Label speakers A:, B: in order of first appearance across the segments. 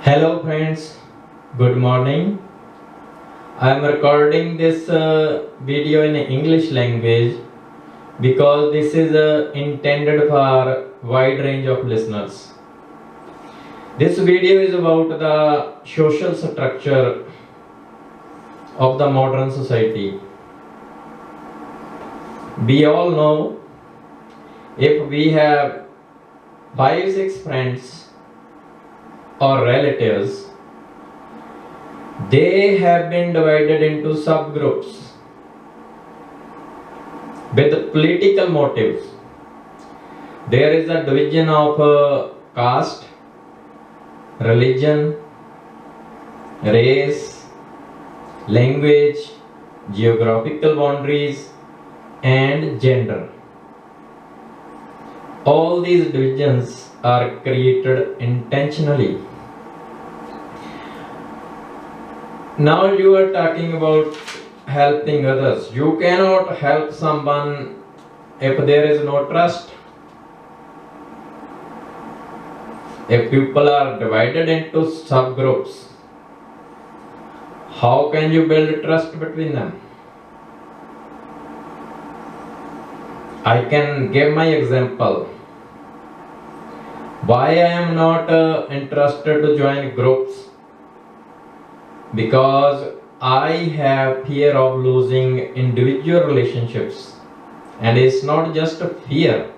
A: Hello friends, good morning. I am recording this video in English language because this is intended for wide range of listeners. This video is about the social structure of the modern society. We all know if we have 5-6 friends or relatives, they have been divided into subgroups with political motives. There is a division of caste, religion, race, language, geographical boundaries, and gender. All these divisions are created intentionally. Now you are talking about helping others. You cannot help someone if there is no trust. If people are divided into subgroups, how can you build trust between them? I can give my example. Why I am not interested to join groups? Because I have fear of losing individual relationships, and it's not just a fear.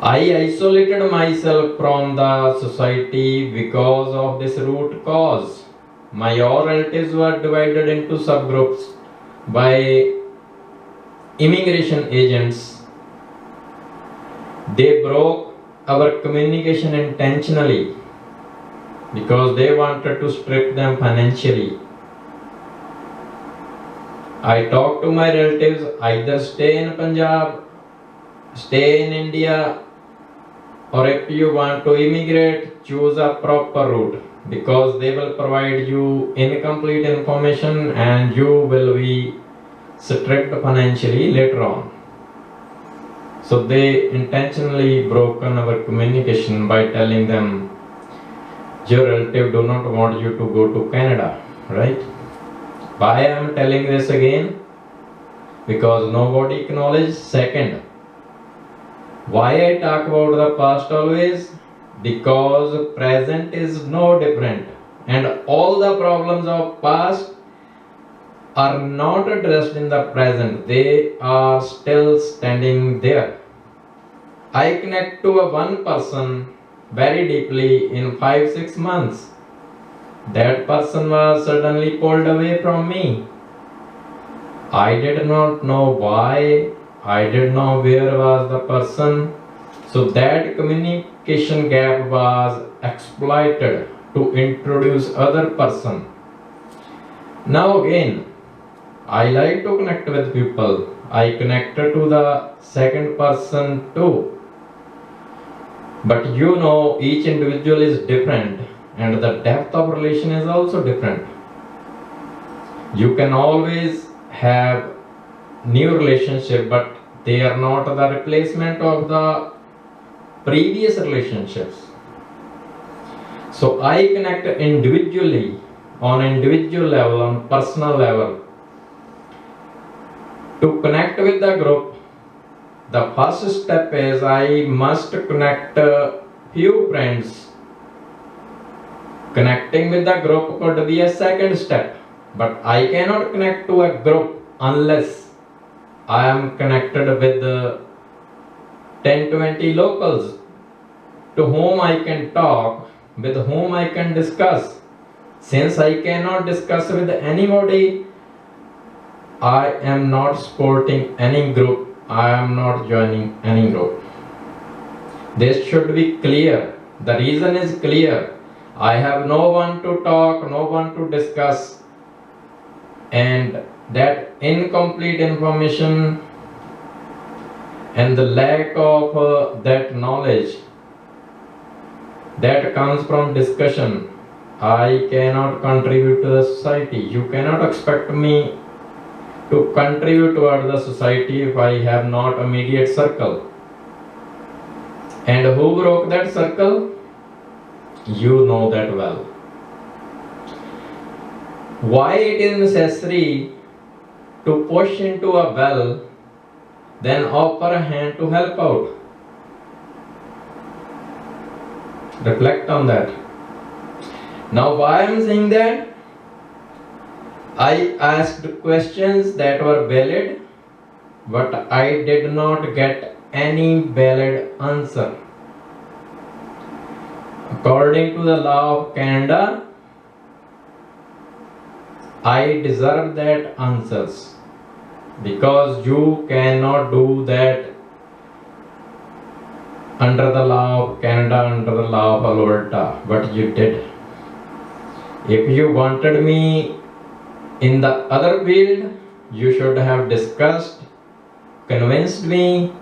A: I isolated myself from the society because of this root cause. My all relatives were divided into subgroups by immigration agents. They broke our communication intentionally because they wanted to strip them financially. I talked to my relatives, either stay in Punjab, stay in India, or if you want to immigrate, choose a proper route, because they will provide you incomplete information and you will be stripped financially later on. So they intentionally broken our communication by telling them, your relative do not want you to go to Canada, right? Why I am telling this again? Because nobody acknowledges. Second, why I talk about the past always? Because present is no different, and all the problems of past are not addressed in the present. They are still standing there. I connect to one person very deeply in 5-6 months. That person was suddenly pulled away from me. I did not know why. I did not know where was the person. So that communication gap was exploited to introduce other person. Now again, I like to connect with people. I connected to the second person too. But you know, each individual is different and the depth of relation is also different. You can always have new relationship, but they are not the replacement of the previous relationships. So I connect individually, on individual level, on personal level. To connect with the group, the first step is I must connect few friends. Connecting with the group could be a second step, but I cannot connect to a group unless I am connected with 10-20 locals to whom I can talk, with whom I can discuss. Since I cannot discuss with anybody, I am not supporting any group. I am not joining any group. This should be clear. The reason is clear. I have no one to talk, no one to discuss, and that incomplete information and the lack of that knowledge that comes from discussion, I cannot contribute to the society. You cannot expect me to contribute toward the society if I have not a immediate circle. And who broke that circle? You know that well. Why it is necessary to push into a well, then offer a hand to help out? Reflect on that. Now, why I am saying that? I asked questions that were valid, but I did not get any valid answer. According to the law of Canada, I deserve that answers, because you cannot do that under the law of Canada, under the law of Alberta, but you did. If you wanted me in the other field, you should have discussed, convinced me.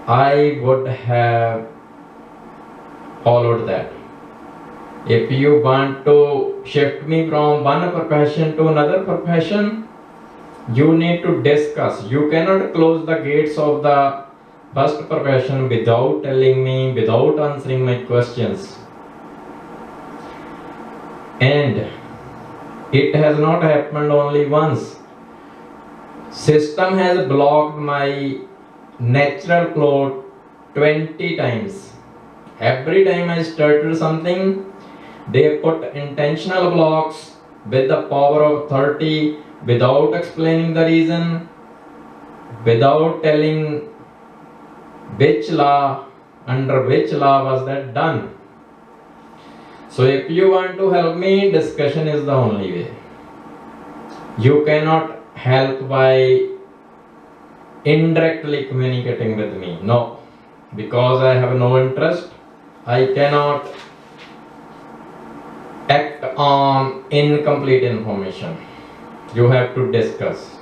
A: I would have followed that. If you want to shift me from one profession to another profession, you need to discuss. You cannot close the gates of the first profession without telling me, without answering my questions. And it has not happened only once. System has blocked my natural flow 20 times. Every time I started something, they put intentional blocks with the power of 30 without explaining the reason, without telling which law, under which law was that done. So if you want to help me, discussion is the only way. You cannot help by indirectly communicating with me. No, because I have no interest, I cannot act on incomplete information. You have to discuss.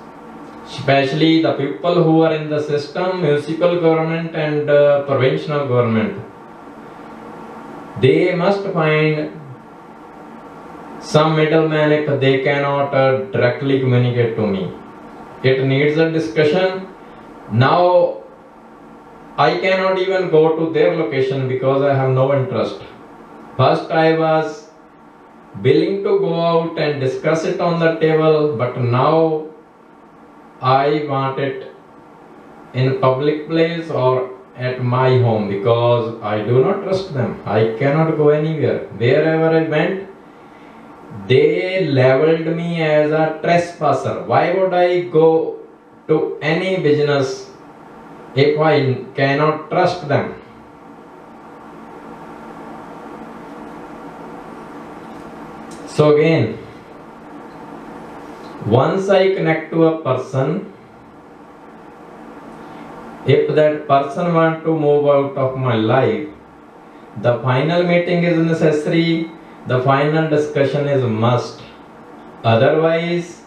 A: Especially the people who are in the system, municipal government and provincial government, they must find some middleman if they cannot directly communicate to me. It needs a discussion. Now I cannot even go to their location because I have no interest. First I was willing to go out and discuss it on the table, but now I want it in public place or at my home, because I do not trust them. I cannot go anywhere. Wherever I went, they labeled me as a trespasser. Why would I go to any business if I cannot trust them? So again, once I connect to a person, if that person wants to move out of my life, the final meeting is necessary, the final discussion is must. Otherwise,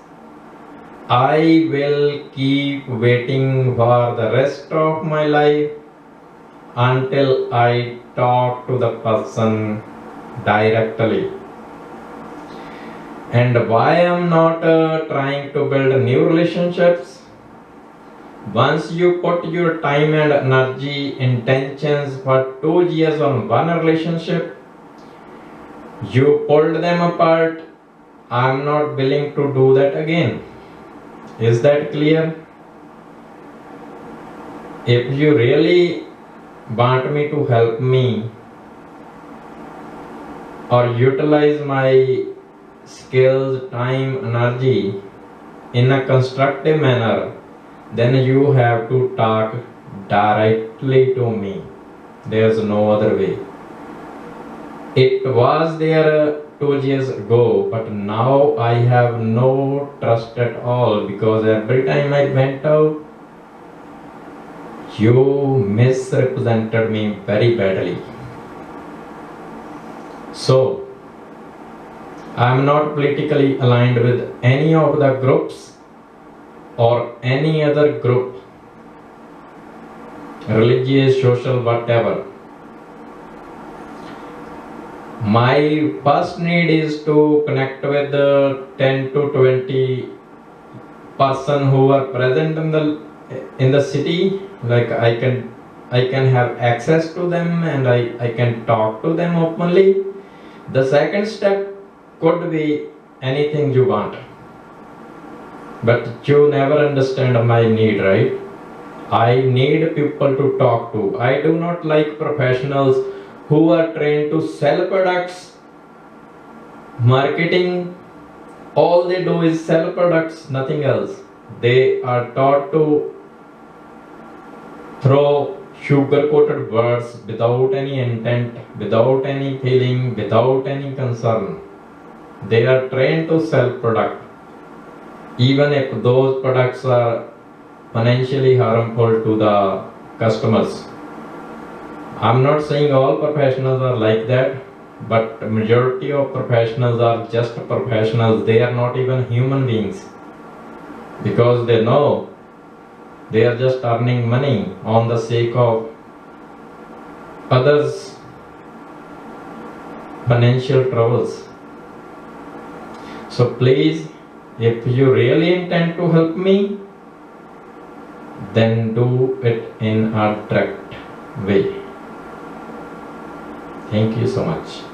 A: I will keep waiting for the rest of my life until I talk to the person directly. And why I am not trying to build new relationships? Once you put your time and energy, intentions for 2 years on one relationship, you pulled them apart. I am not willing to do that again. Is that clear? If you really want me to help me or utilize my skills, time, energy in a constructive manner, then you have to talk directly to me. There's no other way. It was there 2 years ago, but now I have no trust at all, because every time I went out, you misrepresented me very badly. So I am not politically aligned with any of the groups or any other group, religious, social, whatever. My first need is to connect with the 10 to 20 person who are present in the city. Like I can have access to them and I can talk to them openly. The second step could be anything you want. But you never understand my need, right? I need people to talk to. I do not like professionals who are trained to sell products, marketing. All they do is sell products, nothing else. They are taught to throw sugar-coated words without any intent, without any feeling, without any concern. They are trained to sell product, even if those products are financially harmful to the customers. I'm not saying all professionals are like that, but the majority of professionals are just professionals. They are not even human beings, because they know they are just earning money on the sake of others' financial troubles. So please, if you really intend to help me, then do it in a direct way. Thank you so much.